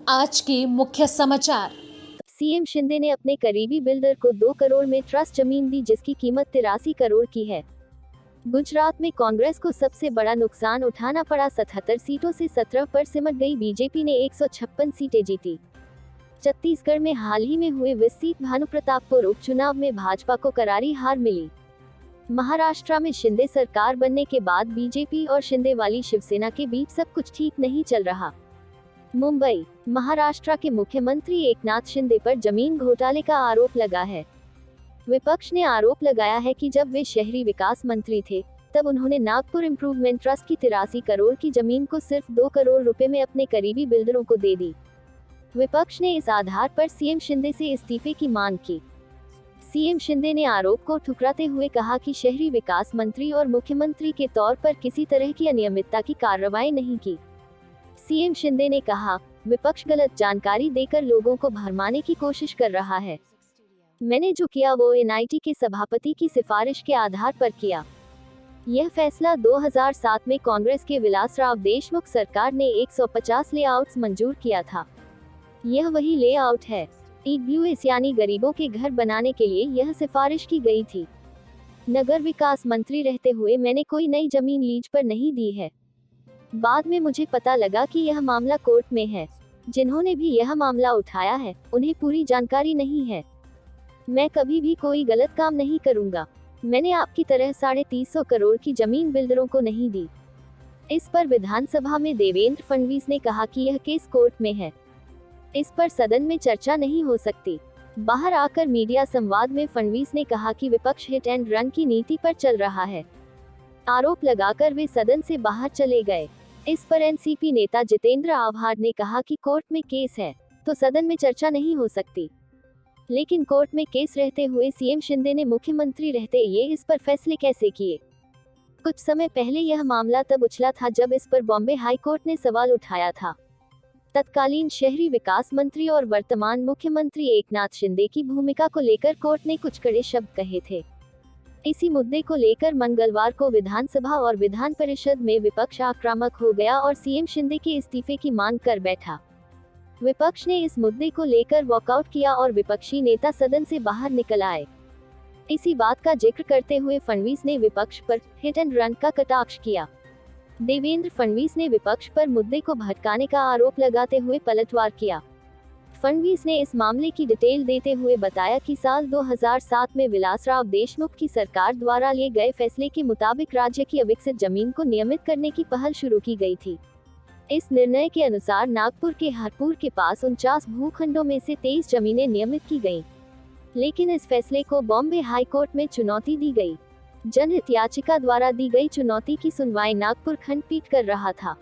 आज के मुख्य समाचार। सीएम शिंदे ने अपने करीबी बिल्डर को 2 करोड़ में ट्रस्ट जमीन दी, जिसकी कीमत 83 करोड़ की है। गुजरात में कांग्रेस को सबसे बड़ा नुकसान उठाना पड़ा। 77 सीटों से 17 पर सिमट गई बीजेपी ने 156 सीटें जीती। छत्तीसगढ़ में हाल ही में हुए 20 सीट भानुप्रतापपुर उपचुनाव में भाजपा को करारी हार मिली। महाराष्ट्र में शिंदे सरकार बनने के बाद बीजेपी और शिंदे वाली शिवसेना के बीच सब कुछ ठीक नहीं चल रहा। मुंबई, महाराष्ट्र के मुख्यमंत्री एकनाथ शिंदे पर जमीन घोटाले का आरोप लगा है। विपक्ष ने आरोप लगाया है कि जब वे शहरी विकास मंत्री थे, तब उन्होंने नागपुर इम्प्रूवमेंट ट्रस्ट की 83 करोड़ की जमीन को सिर्फ 2 करोड़ रुपए में अपने करीबी बिल्डरों को दे दी। विपक्ष ने इस आधार पर सीएम शिंदे से इस्तीफे की मांग की। सीएम शिंदे ने आरोप को ठुकराते हुए कहा कि शहरी विकास मंत्री और मुख्यमंत्री के तौर पर किसी तरह की अनियमितता की कार्रवाई नहीं की। सीएम शिंदे ने कहा, विपक्ष गलत जानकारी देकर लोगों को भरमाने की कोशिश कर रहा है। मैंने जो किया वो एनआईटी के सभापति की सिफारिश के आधार पर किया। यह फैसला 2007 में कांग्रेस के विलासराव देशमुख सरकार ने 150 लेआउट्स मंजूर किया था। यह वही लेआउट है। ईडब्ल्यूएस यानी गरीबों के घर बनाने के लिए यह सिफारिश की गई थी। नगर विकास मंत्री रहते हुए मैंने कोई नई जमीन लीज पर नहीं दी है। बाद में मुझे पता लगा कि यह मामला कोर्ट में है। जिन्होंने भी यह मामला उठाया है, उन्हें पूरी जानकारी नहीं है। मैं कभी भी कोई गलत काम नहीं करूंगा। मैंने आपकी तरह 350 करोड़ की जमीन बिल्डरों को नहीं दी। इस पर विधानसभा में देवेंद्र फडणवीस ने कहा कि यह केस कोर्ट में है, इस पर सदन में चर्चा नहीं हो सकती। बाहर आकर मीडिया संवाद में फडणवीस ने कहा कि विपक्ष हिट एंड रन की नीति पर चल रहा है। आरोप लगाकर वे सदन से बाहर चले गए। इस पर एनसीपी नेता जितेंद्र आव्हाड ने कहा कि कोर्ट में केस है तो सदन में चर्चा नहीं हो सकती। लेकिन कोर्ट में केस रहते हुए सीएम शिंदे ने मुख्यमंत्री रहते ये इस पर फैसले कैसे किए? कुछ समय पहले यह मामला तब उछला था जब इस पर बॉम्बे हाई कोर्ट ने सवाल उठाया था। तत्कालीन शहरी विकास मंत्री और वर्तमान मुख्यमंत्री एकनाथ शिंदे की भूमिका को लेकर कोर्ट ने कुछ कड़े शब्द कहे थे। इसी मुद्दे को लेकर मंगलवार को विधानसभा और विधान परिषद में विपक्ष आक्रामक हो गया और सीएम शिंदे के इस्तीफे की मांग कर बैठा। विपक्ष ने इस मुद्दे को लेकर वॉकआउट किया और विपक्षी नेता सदन से बाहर निकल आए। इसी बात का जिक्र करते हुए फडणवीस ने विपक्ष पर हिट एंड रन का कटाक्ष किया। देवेंद्र फडणवीस ने विपक्ष पर मुद्दे को भटकाने का आरोप लगाते हुए पलटवार किया। फडणवीस ने इस मामले की डिटेल देते हुए बताया कि साल 2007 में विलासराव देशमुख की सरकार द्वारा लिए गए फैसले के मुताबिक राज्य की अविकसित जमीन को नियमित करने की पहल शुरू की गई थी। इस निर्णय के अनुसार नागपुर के हरपुर के पास 49 भूखंडों में से 23 जमीनें नियमित की गईं। लेकिन इस फैसले को बॉम्बे हाई कोर्ट में चुनौती दी गई। जनहित याचिका द्वारा दी गई चुनौती की सुनवाई नागपुर खंडपीठ कर रहा था।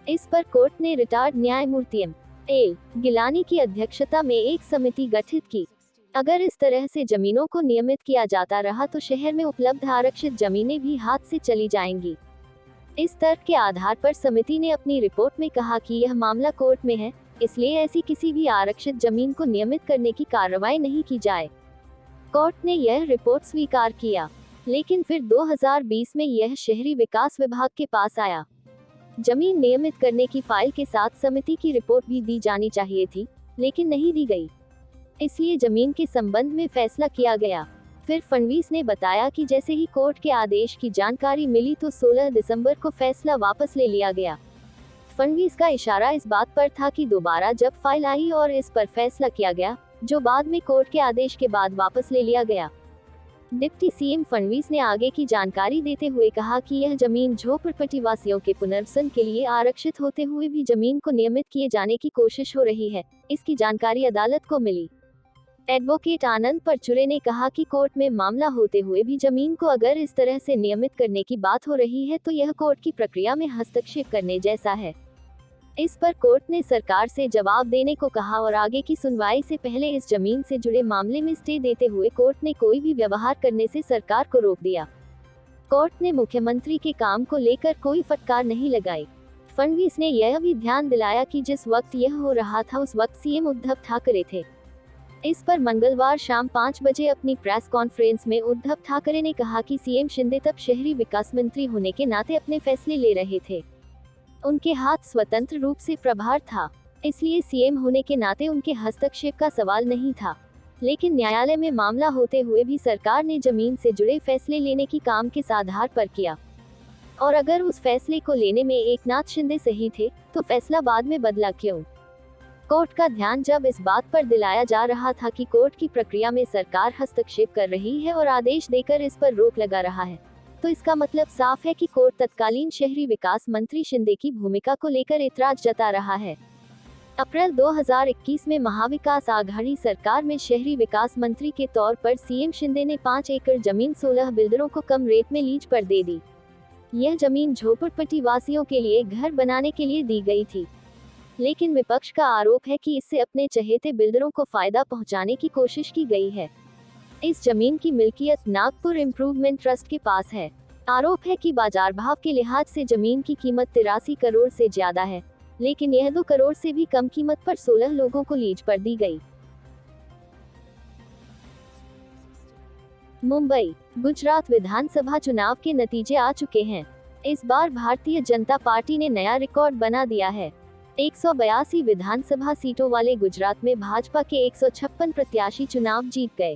इस पर कोर्ट ने रिटायर्ड न्यायमूर्ति एल गिलानी की अध्यक्षता में एक समिति गठित की। अगर इस तरह से जमीनों को नियमित किया जाता रहा तो शहर में उपलब्ध आरक्षित जमीनें भी हाथ से चली जाएंगी। इस तर्क के आधार पर समिति ने अपनी रिपोर्ट में कहा कि यह मामला कोर्ट में है, इसलिए ऐसी किसी भी आरक्षित जमीन को नियमित करने की कार्रवाई नहीं की जाए। कोर्ट ने यह रिपोर्ट स्वीकार किया, लेकिन फिर 2020 में यह शहरी विकास विभाग के पास आया। जमीन नियमित करने की फाइल के साथ समिति की रिपोर्ट भी दी जानी चाहिए थी, लेकिन नहीं दी गई। इसलिए जमीन के संबंध में फैसला किया गया। फिर फडणवीस ने बताया कि जैसे ही कोर्ट के आदेश की जानकारी मिली तो 16 दिसंबर को फैसला वापस ले लिया गया। फडणवीस का इशारा इस बात पर था कि दोबारा जब फाइल आई और इस पर फैसला किया गया, जो बाद में कोर्ट के आदेश के बाद वापस ले लिया गया। डिप्टी सीएम फडणवीस ने आगे की जानकारी देते हुए कहा कि यह जमीन झोपड़पट्टी वासियों के पुनर्वसन के लिए आरक्षित होते हुए भी जमीन को नियमित किए जाने की कोशिश हो रही है। इसकी जानकारी अदालत को मिली। एडवोकेट आनंद परचुरे ने कहा कि कोर्ट में मामला होते हुए भी जमीन को अगर इस तरह से नियमित करने की बात हो रही है तो यह कोर्ट की प्रक्रिया में हस्तक्षेप करने जैसा है। इस पर कोर्ट ने सरकार से जवाब देने को कहा और आगे की सुनवाई से पहले इस जमीन से जुड़े मामले में स्टे देते हुए कोर्ट ने कोई भी व्यवहार करने से सरकार को रोक दिया। कोर्ट ने मुख्यमंत्री के काम को लेकर कोई फटकार नहीं लगाई। फडणवीस ने यह भी ध्यान दिलाया कि जिस वक्त यह हो रहा था उस वक्त सीएम उद्धव ठाकरे थे। इस पर मंगलवार शाम 5 बजे अपनी प्रेस कॉन्फ्रेंस में उद्धव ठाकरे ने कहा कि सीएम शिंदे तब शहरी विकास मंत्री होने के नाते अपने फैसले ले रहे थे। उनके हाथ स्वतंत्र रूप से प्रभार था। इसलिए सीएम होने के नाते उनके हस्तक्षेप का सवाल नहीं था। लेकिन न्यायालय में मामला होते हुए भी सरकार ने जमीन से जुड़े फैसले लेने की काम किस आधार पर किया, और अगर उस फैसले को लेने में एकनाथ शिंदे सही थे तो फैसला बाद में बदला क्यों? कोर्ट का ध्यान जब इस बात पर दिलाया जा रहा था कि कोर्ट की प्रक्रिया में सरकार हस्तक्षेप कर रही है और आदेश देकर इस पर रोक लगा रहा है, तो इसका मतलब साफ है कि कोर्ट तत्कालीन शहरी विकास मंत्री शिंदे की भूमिका को लेकर इतराज जता रहा है। अप्रैल 2021 में महाविकास आघाड़ी सरकार में शहरी विकास मंत्री के तौर पर सीएम शिंदे ने 5 एकड़ जमीन 16 बिल्डरों को कम रेट में लीज पर दे दी। यह जमीन झोपड़पट्टी वासियों के लिए घर बनाने के लिए दी गई थी, लेकिन विपक्ष का आरोप है कि इससे अपने चहेते बिल्डरों को फायदा पहुंचाने की कोशिश की गई है। इस जमीन की मिल्कियत नागपुर इम्प्रूवमेंट ट्रस्ट के पास है। आरोप है कि बाजार भाव के लिहाज से जमीन की कीमत 83 करोड़ से ज्यादा है, लेकिन यह 2 करोड़ से भी कम कीमत पर 16 लोगों को लीज पर दी गई। मुंबई, गुजरात विधानसभा चुनाव के नतीजे आ चुके हैं। इस बार भारतीय जनता पार्टी ने नया रिकॉर्ड बना दिया है। 182 विधानसभा सीटों वाले गुजरात में भाजपा के 156 प्रत्याशी चुनाव जीत गए।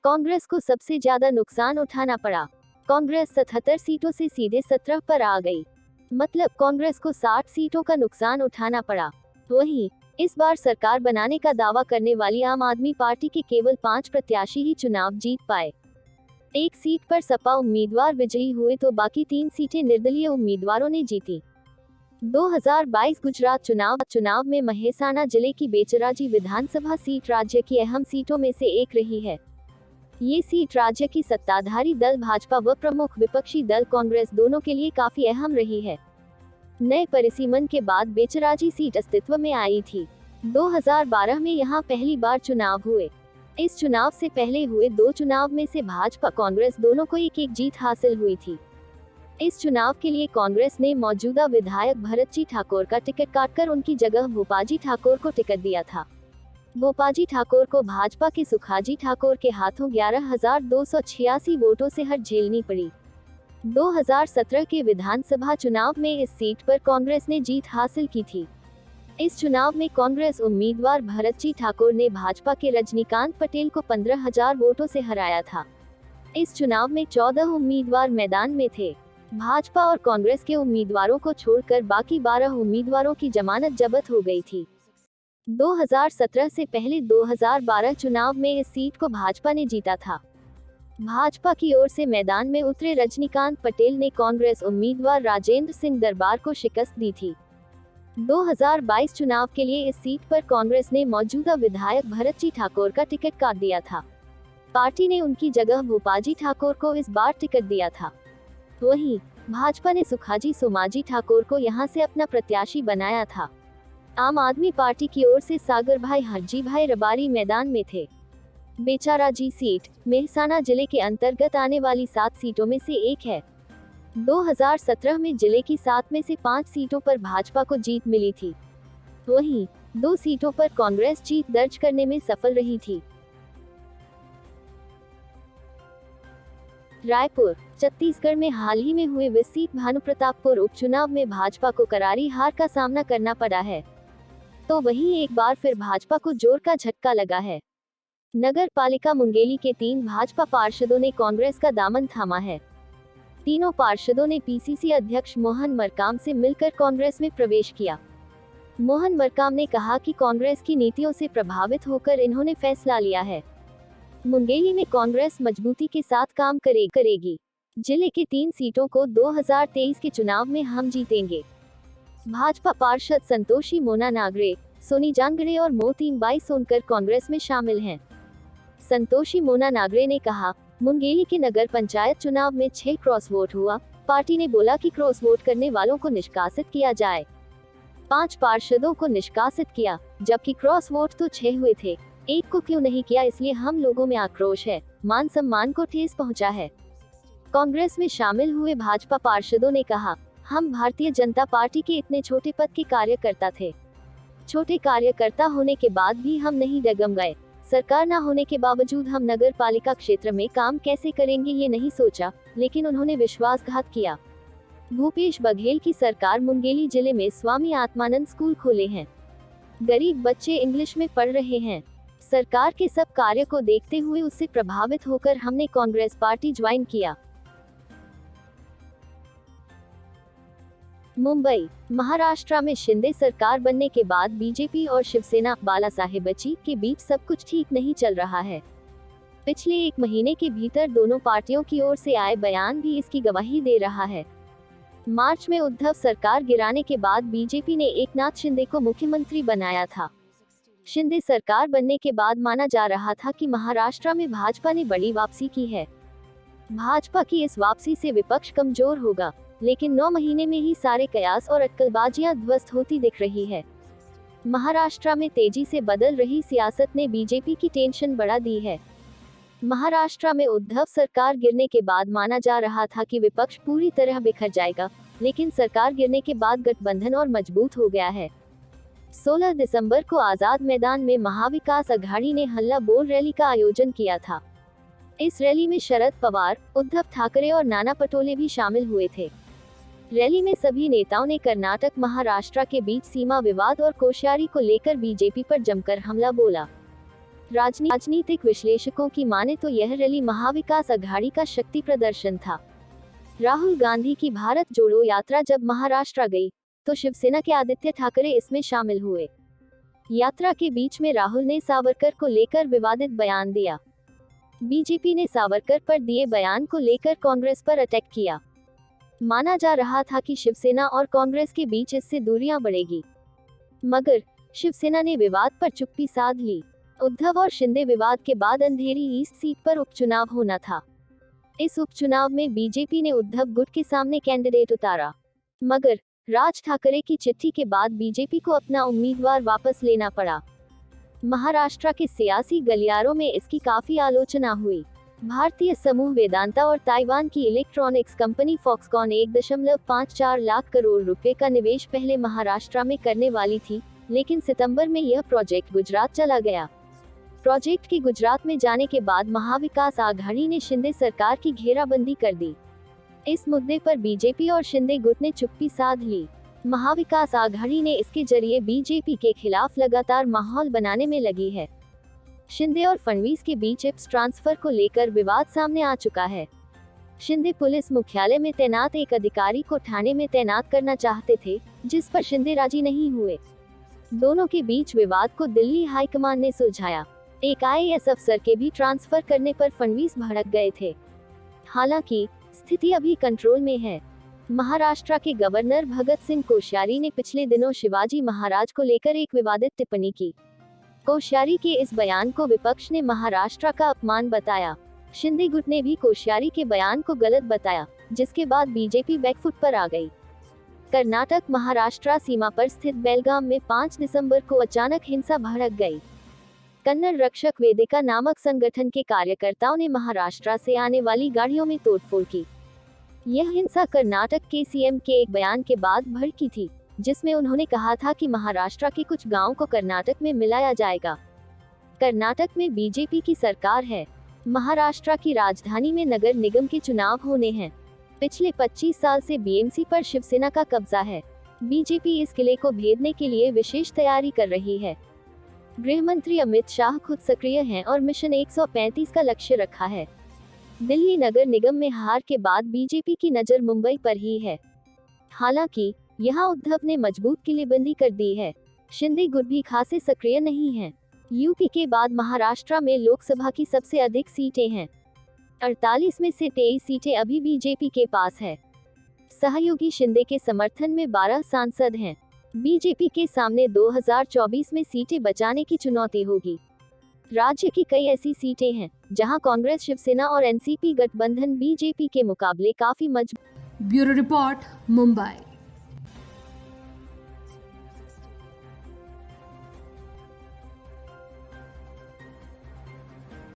कांग्रेस को सबसे ज्यादा नुकसान उठाना पड़ा। कांग्रेस 77 सीटों से सीधे 17 पर आ गई, मतलब कांग्रेस को 60 सीटों का नुकसान उठाना पड़ा। वहीं इस बार सरकार बनाने का दावा करने वाली आम आदमी पार्टी के केवल 5 प्रत्याशी ही चुनाव जीत पाए। एक सीट पर सपा उम्मीदवार विजयी हुए तो बाकी 3 सीटें निर्दलीय उम्मीदवारों ने जीती। 2022 गुजरात चुनाव में महेसाना जिले की बेचराजी विधानसभा सीट राज्य की अहम सीटों में से एक रही है। ये सीट राज्य की सत्ताधारी दल भाजपा व प्रमुख विपक्षी दल कांग्रेस दोनों के लिए काफी अहम रही है। नए परिसीमन के बाद बेचराजी सीट अस्तित्व में आई थी। 2012 में यहाँ पहली बार चुनाव हुए। इस चुनाव से पहले हुए 2 चुनाव में से भाजपा कांग्रेस दोनों को एक जीत हासिल हुई थी। इस चुनाव के लिए कांग्रेस ने मौजूदा विधायक भरतजी ठाकुर का टिकट काटकर उनकी जगह भोपाजी ठाकुर को टिकट दिया था। भोपाजी ठाकुर को भाजपा के सुखाजी ठाकुर के हाथों 11,286 वोटों से हार झेलनी पड़ी। 2017 के विधानसभा चुनाव में इस सीट पर कांग्रेस ने जीत हासिल की थी। इस चुनाव में कांग्रेस उम्मीदवार भरतजी ठाकुर ने भाजपा के रजनीकांत पटेल को 15,000 वोटों से हराया था। इस चुनाव में 14 उम्मीदवार मैदान में थे। भाजपा और कांग्रेस के उम्मीदवारों को छोड़कर बाकी 12 उम्मीदवारों की जमानत जब्त हो गई थी। 2017 से पहले 2012 चुनाव में इस सीट को भाजपा ने जीता था। भाजपा की ओर से मैदान में उतरे रजनीकांत पटेल ने कांग्रेस उम्मीदवार राजेंद्र सिंह दरबार को शिकस्त दी थी। 2022 चुनाव के लिए इस सीट पर कांग्रेस ने मौजूदा विधायक भरतजी ठाकुर का टिकट काट दिया था। पार्टी ने उनकी जगह भोपाजी ठाकुर को इस बार टिकट दिया था। वहीं भाजपा ने सुखाजी सोमाजी ठाकुर को यहां से अपना प्रत्याशी बनाया था। आम आदमी पार्टी की ओर से सागर भाई हरजी भाई रबारी मैदान में थे। बेचाराजी सीट मेहसाना जिले के अंतर्गत आने वाली 7 सीटों में से एक है। 2017 में जिले की 7 में से 5 सीटों पर भाजपा को जीत मिली थी। वहीं 2 सीटों पर कांग्रेस जीत दर्ज करने में सफल रही थी। रायपुर, छत्तीसगढ़ में हाल ही में हुए विसीत भानुप्रतापपुर उपचुनाव में भाजपा को करारी हार का सामना करना पड़ा है, तो वहीं एक बार फिर भाजपा को जोर का झटका लगा है। नगर पालिका मुंगेली के 3 भाजपा पार्षदों ने कांग्रेस का दामन थामा है। तीनों पार्षदों ने पीसीसी अध्यक्ष मोहन मरकाम से मिलकर कांग्रेस में प्रवेश किया। मोहन मरकाम ने कहा कि कांग्रेस की नीतियों से प्रभावित होकर इन्होंने फैसला लिया है। मुंगेली में कांग्रेस मजबूती के साथ काम करेगी। जिले के 3 सीटों को 2023 के चुनाव में हम जीतेंगे। भाजपा पार्षद संतोषी मोना नागरे, सोनी जांगड़े और मोतीबाई सोनकर कांग्रेस में शामिल हैं। संतोषी मोना नागरे ने कहा, मुंगेली के नगर पंचायत चुनाव में 6 क्रॉस वोट हुआ। पार्टी ने बोला कि क्रॉस वोट करने वालों को निष्कासित किया जाए। 5 पार्षदों को निष्कासित किया, जबकि क्रॉस वोट तो 6 हुए थे। एक को क्यों नहीं किया, इसलिए हम लोगों में आक्रोश है। मान सम्मान को ठेस पहुंचा है। कांग्रेस में शामिल हुए भाजपा पार्षदों ने कहा, हम भारतीय जनता पार्टी के इतने छोटे पद के कार्यकर्ता थे। छोटे कार्यकर्ता होने के बाद भी हम नहीं डगम गए। सरकार न होने के बावजूद हम नगर पालिका क्षेत्र में काम कैसे करेंगे ये नहीं सोचा, लेकिन उन्होंने विश्वासघात किया। भूपेश बघेल की सरकार मुंगेली जिले में स्वामी आत्मानंद स्कूल खोले हैं। गरीब बच्चे इंग्लिश में पढ़ रहे हैं। सरकार के सब कार्य को देखते हुए उससे प्रभावित होकर हमने कांग्रेस पार्टी ज्वाइन किया। मुंबई, महाराष्ट्र में शिंदे सरकार बनने के बाद बीजेपी और शिवसेना बालासाहेबची के बीच सब कुछ ठीक नहीं चल रहा है। पिछले एक महीने के भीतर दोनों पार्टियों की ओर से आए बयान भी इसकी गवाही दे रहा है। मार्च में उद्धव सरकार गिराने के बाद बीजेपी ने एकनाथ शिंदे को मुख्यमंत्री बनाया था। शिंदे सरकार बनने के बाद माना जा रहा था कि महाराष्ट्र में भाजपा ने बड़ी वापसी की है। भाजपा की इस वापसी से विपक्ष कमजोर होगा, लेकिन 9 महीने में ही सारे कयास और अटकलबाजियां ध्वस्त होती दिख रही है। महाराष्ट्र में तेजी से बदल रही सियासत ने बीजेपी की टेंशन बढ़ा दी है। महाराष्ट्र में उद्धव सरकार गिरने के बाद माना जा रहा था कि विपक्ष पूरी तरह बिखर जाएगा, लेकिन सरकार गिरने के बाद गठबंधन और मजबूत हो गया है। 16 दिसंबर को आजाद मैदान में महाविकास अघाड़ी ने हल्ला बोल रैली का आयोजन किया था। इस रैली में शरद पवार, उद्धव ठाकरे और नाना पटोले भी शामिल हुए थे। रैली में सभी नेताओं ने कर्नाटक महाराष्ट्र के बीच सीमा विवाद और कोश्यारी को लेकर बीजेपी पर जमकर हमला बोला। राजनीतिक विश्लेषकों की माने तो यह रैली महाविकास अघाड़ी का शक्ति प्रदर्शन था। राहुल गांधी की भारत जोड़ो यात्रा जब महाराष्ट्र गई, तो शिवसेना के आदित्य ठाकरे इसमें शामिल हुए। यात्रा के बीच में राहुल ने सावरकर को लेकर विवादित बयान दिया। बीजेपी ने सावरकर पर दिए बयान को लेकर कांग्रेस पर अटैक किया। माना जा रहा था कि शिवसेना और कांग्रेस के बीच इससे दूरियां बढ़ेगी, मगर शिवसेना ने विवाद पर चुप्पी साध ली। उद्धव और शिंदे विवाद के बाद अंधेरी ईस्ट सीट पर उपचुनाव होना था। इस उपचुनाव में बीजेपी ने उद्धव गुट के सामने कैंडिडेट उतारा, मगर राज ठाकरे की चिट्ठी के बाद बीजेपी को अपना उम्मीदवार वापस लेना पड़ा। महाराष्ट्र के सियासी गलियारों में इसकी काफी आलोचना हुई। भारतीय समूह वेदांता और ताइवान की electronics company Foxconn 1.54 lakh crore रुपए का निवेश पहले महाराष्ट्र में करने वाली थी, लेकिन सितंबर में यह प्रोजेक्ट गुजरात चला गया। प्रोजेक्ट के गुजरात में जाने के बाद महाविकास आघाड़ी ने शिंदे सरकार की घेराबंदी कर दी। इस मुद्दे पर बीजेपी और शिंदे गुट ने चुप्पी साध ली। महाविकास आघाड़ी ने इसके जरिए बीजेपी के खिलाफ लगातार माहौल बनाने में लगी है। शिंदे और फडणवीस के बीच चिप्स ट्रांसफर को लेकर विवाद सामने आ चुका है। शिंदे पुलिस मुख्यालय में तैनात एक अधिकारी को ठाणे में तैनात करना चाहते थे, जिस पर शिंदे राजी नहीं हुए। दोनों के बीच विवाद को दिल्ली हाईकमान ने सुलझाया। एक IAS अफसर के भी ट्रांसफर करने पर फडणवीस भड़क गए थे। हालांकि स्थिति अभी कंट्रोल में है। महाराष्ट्र के गवर्नर भगत सिंह कोश्यारी ने पिछले दिनों शिवाजी महाराज को लेकर एक विवादित टिप्पणी की। कोश्यारी के इस बयान को विपक्ष ने महाराष्ट्र का अपमान बताया। शिंदे गुट ने भी कोश्यारी के बयान को गलत बताया, जिसके बाद बीजेपी बैकफुट पर आ गई। कर्नाटक महाराष्ट्र सीमा पर स्थित बेलगाम में 5 दिसंबर को अचानक हिंसा भड़क गई। कन्नड़ रक्षक वेदिका नामक संगठन के कार्यकर्ताओं ने महाराष्ट्र से आने वाली गाड़ियों में तोड़फोड़ की। यह हिंसा कर्नाटक के CM के एक बयान के बाद भड़की थी, जिसमें उन्होंने कहा था कि महाराष्ट्र के कुछ गांवों को कर्नाटक में मिलाया जाएगा। कर्नाटक में बीजेपी की सरकार है। महाराष्ट्र की राजधानी में नगर निगम के चुनाव होने हैं। पिछले 25 साल से BMC पर शिवसेना का कब्जा है। बीजेपी इस किले को भेदने के लिए विशेष तैयारी कर रही है। गृह मंत्री अमित शाह खुद सक्रिय हैं और मिशन 135 का लक्ष्य रखा है। दिल्ली नगर निगम में हार के बाद बीजेपी की नजर मुंबई पर ही है। हालांकि यहां उद्धव ने मजबूत किलेबंदी कर दी है। शिंदे गुट भी खासे सक्रिय नहीं हैं। यूपी के बाद महाराष्ट्र में लोकसभा की सबसे अधिक सीटें हैं। 48 में से 23 सीटें अभी बीजेपी के पास है। सहयोगी शिंदे के समर्थन में 12 सांसद हैं। बीजेपी के सामने 2024 में सीटें बचाने की चुनौती होगी। राज्य की कई ऐसी सीटें हैं जहां कांग्रेस, शिवसेना और NCP गठबंधन बीजेपी के मुकाबले काफी मजबूत। Bureau report, Mumbai.